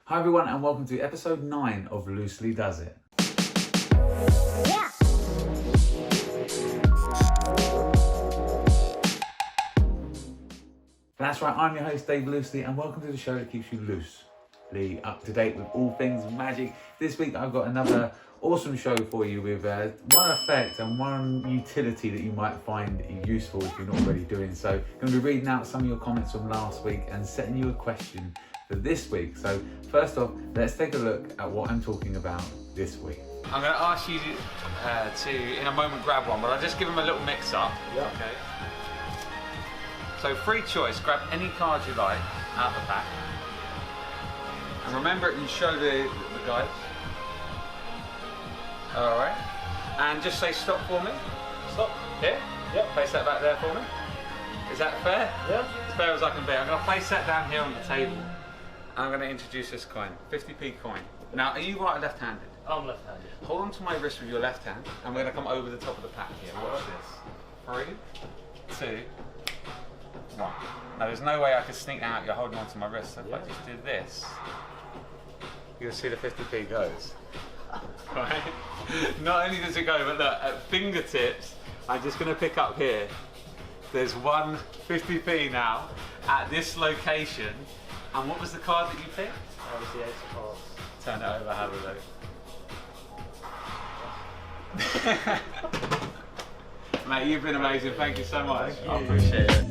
Hi everyone and welcome to episode 9 of Loosely Does It. Yeah. That's right, I'm your host Dave Loosley and welcome to the show that keeps you loosely up to date with all things magic. This week I've got another awesome show for you with one effect and one utility that you might find useful if you're not already doing so. I'm going to be reading out some of your comments from last week and setting you a question for this week. So first off, let's take a look at what I'm talking about this week. I'm going to ask you to, in a moment, grab one, but I'll just give them a little mix up. Yeah. Okay. So free choice, grab any card you like out the pack. And remember it and show the guys. Alright. And just say stop for me. Stop. Here? Yep. Place that back there for me. Is that fair? Yeah. As fair as I can be. I'm going to place that down here on the table. I'm going to introduce this coin, 50p coin. Now, are you right or left-handed? I'm left-handed. Hold on to my wrist with your left hand, and we're going to come over the top of the pack here. Watch this. 3, 2, 1. Now, there's no way I could sneak out. You're holding on to my wrist. So if I just do this, you'll see the 50p goes. Right? Not only does it go, but look, at fingertips, I'm just going to pick up here. There's one 50p now at this location. And what was the card that you picked? That was the Ace of Hearts. Turn it over, have a look. Mate, you've been amazing. Thank you so much. Thank you. I appreciate it.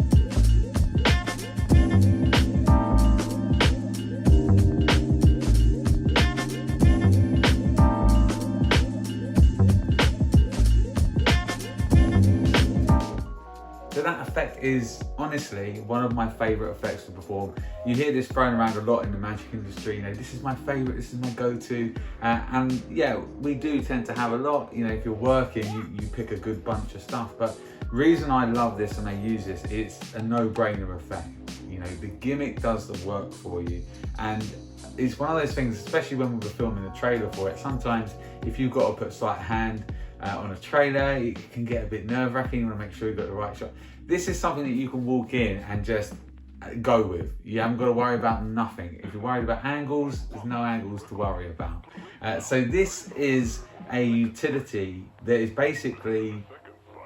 So that effect is honestly one of my favourite effects to perform. You hear this thrown around a lot in the magic industry, you know, this is my favourite, this is my go-to. And yeah, we do tend to have a lot, you know, if you're working, you pick a good bunch of stuff. But the reason I love this and I use this, it's a no-brainer effect. You know, the gimmick does the work for you. And it's one of those things, especially when we were filming a trailer for it, sometimes if you've got to put sleight of hand on a trailer, it can get a bit nerve-wracking. You want to make sure you've got the right shot. This is something that you can walk in and just go with. You haven't got to worry about nothing. If you're worried about angles, there's no angles to worry about. So this is a utility that is basically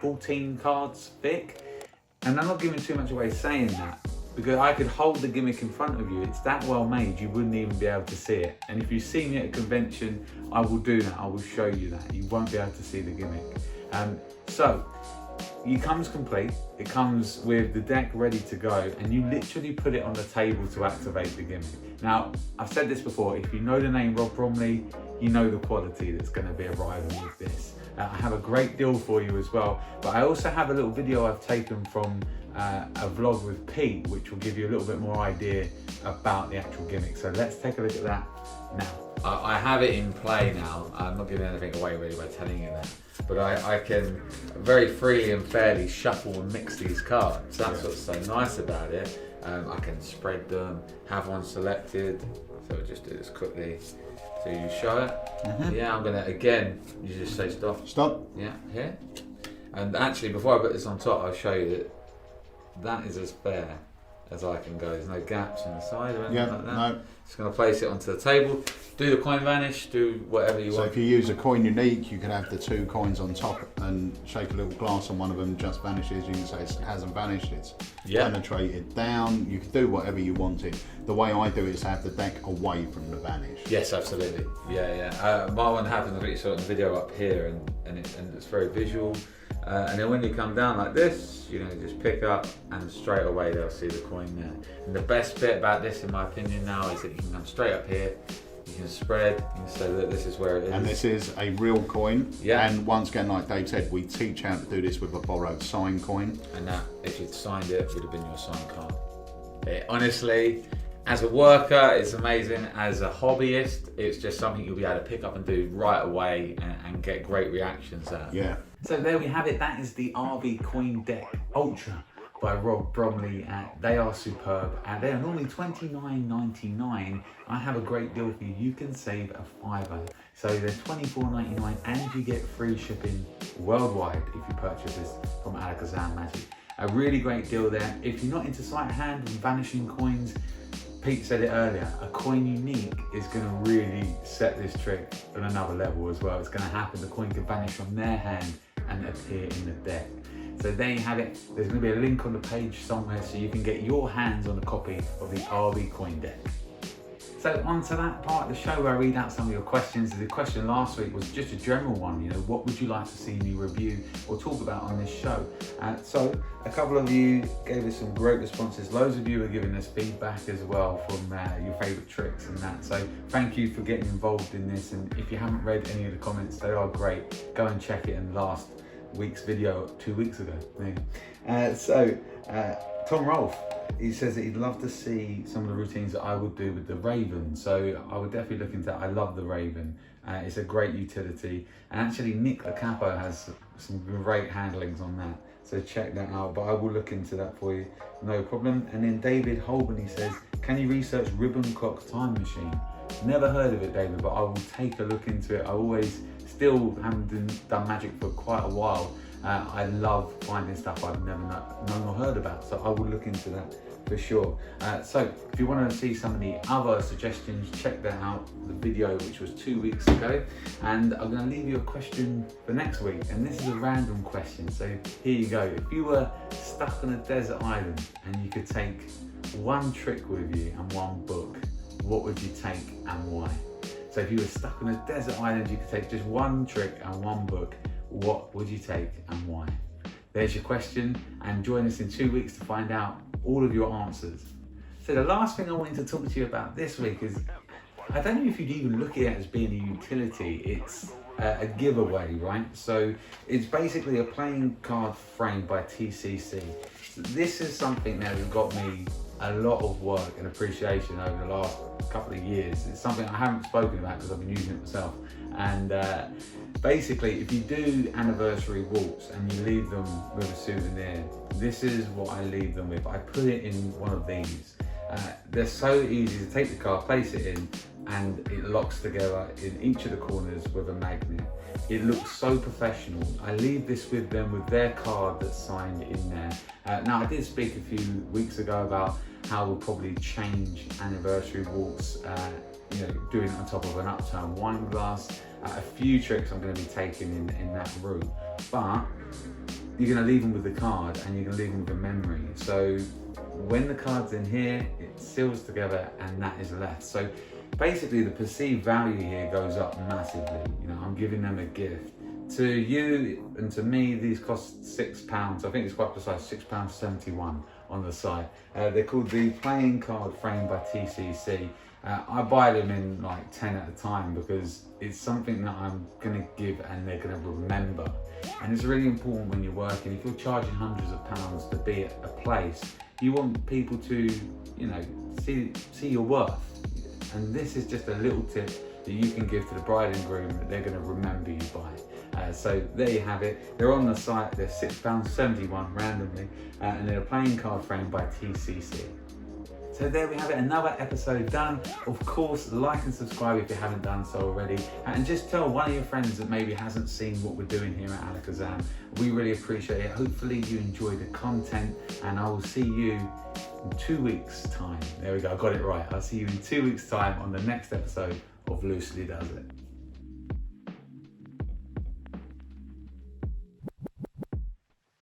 14 cards thick. And I'm not giving too much away saying that, because I could hold the gimmick in front of you. It's that well made, you wouldn't even be able to see it. And if you've seen me at a convention, I will do that. I will show you that. You won't be able to see the gimmick. So, it comes complete. It comes with the deck ready to go, and you literally put it on the table to activate the gimmick. Now, I've said this before, if you know the name Rob Bromley, you know the quality that's going to be arriving with this. I have a great deal for you as well, but I also have a little video I've taken from a vlog with Pete, which will give you a little bit more idea about the actual gimmick. So let's take a look at that now. I have it in play now. I'm not giving anything away really by telling you that, but I can very freely and fairly shuffle and mix these cards. That's what's so nice about it. I can spread them, have one selected. So we'll just do this quickly. So you show it. Mm-hmm. Yeah, I'm gonna, again, you just say stop. Stop. Yeah, here. And actually, before I put this on top, I'll show you that that is as fair as I can go. There's no gaps in the side or anything like that. No. Just going to place it onto the table, do the coin vanish, do whatever you So want. if you use a coin unique, you can have the 2 coins on top and shake a little glass on one of them, just vanishes. You can say it hasn't vanished, it's penetrated down. You can do whatever you wanted. The way I do it is have the deck away from the vanish. Yes, absolutely. Yeah. My one happens, I think you saw it in the video up here, and it's very visual. And then when you come down like this, you know, just pick up and straight away they'll see the coin there. And the best bit about this, in my opinion now, is that you can come straight up here, you can spread, you can say that this is where it is. And this is a real coin. Yeah. And once again, like Dave said, we teach how to do this with a borrowed signed coin. And that, if you'd signed it, would have been your signed card. Honestly, as a worker, it's amazing. As a hobbyist, it's just something you'll be able to pick up and do right away and get great reactions out of. Yeah. So there we have it. That is the RV Coin Deck Ultra by Rob Bromley. They are superb and they are normally $29.99. I have a great deal for you. You can save a £5. So they're $24.99 and you get free shipping worldwide if you purchase this from Alakazam Magic. A really great deal there. If you're not into sleight of hand and vanishing coins, Pete said it earlier, a coin unique is going to really set this trick on another level as well. It's going to happen, the coin can vanish from their hand and appear in the deck. So there you have it. There's going to be a link on the page somewhere so you can get your hands on a copy of the RB coin deck. So on to that part of the show where I read out some of your questions. The question last week was just a general one, you know, what would you like to see me review or talk about on this show? So a couple of you gave us some great responses. Loads of you are giving us feedback as well from your favourite tricks and that. So thank you for getting involved in this. And if you haven't read any of the comments, they are great. Go and check it in last week's video 2 weeks ago. Tom Rolfe, he says that he'd love to see some of the routines that I would do with the Raven. So I would definitely look into that. I love the Raven. It's a great utility. And actually Nick the Capo has some great handlings on that. So check that out, but I will look into that for you, no problem. And then David Holborn, he says, can you research ribbon clock time machine? Never heard of it, David, but I will take a look into it. I always still haven't done magic for quite a while. I love finding stuff I've never known or heard about, so I will look into that for sure. So if you want to see some of the other suggestions, check that out, the video which was 2 weeks ago. And I'm going to leave you a question for next week, and this is a random question, so here you go. If you were stuck on a desert island and you could take one trick with you and one book, what would you take and why? So if you were stuck on a desert island, you could take just one trick and one book, what would you take and why? There's your question, and join us in 2 weeks to find out all of your answers. So the last thing I wanted to talk to you about this week is, I don't know if you'd even look at it as being a utility. It's a giveaway, right? So it's basically a playing card frame by TCC. So this is something that has got me a lot of work and appreciation over the last couple of years. It's something I haven't spoken about because I've been using it myself. And basically, if you do anniversary waltz and you leave them with a souvenir, this is what I leave them with. I put it in one of these. They're so easy to take the card, place it in, and it locks together in each of the corners with a magnet. It looks so professional. I leave this with them with their card that's signed in there. Now, I did speak a few weeks ago about how we'll probably change anniversary waltz, doing it on top of an upturned wine glass. A few tricks I'm going to be taking in that route, but you're going to leave them with the card and you're going to leave them with a memory. So when the card's in here, it seals together and that is left. So basically the perceived value here goes up massively. You know, I'm giving them a gift. To you and to me, these cost £6. I think it's quite precise, £6.71 on the site. They're called the Playing Card Frame by TCC. I buy them in like 10 at a time because it's something that I'm going to give and they're going to remember. And it's really important when you're working. If you're charging hundreds of pounds to be at a place, you want people to, see your worth. And this is just a little tip that you can give to the bride and groom that they're going to remember you by. So there you have it. They're on the site. They're £6.71 randomly, and they're a playing card frame by TCC. So there we have it, another episode done. Of course, like and subscribe if you haven't done so already. And just tell one of your friends that maybe hasn't seen what we're doing here at Alakazam. We really appreciate it. Hopefully you enjoy the content, and I will see you in 2 weeks' time. There we go, I got it right. I'll see you in 2 weeks' time on the next episode of Loosely Does It.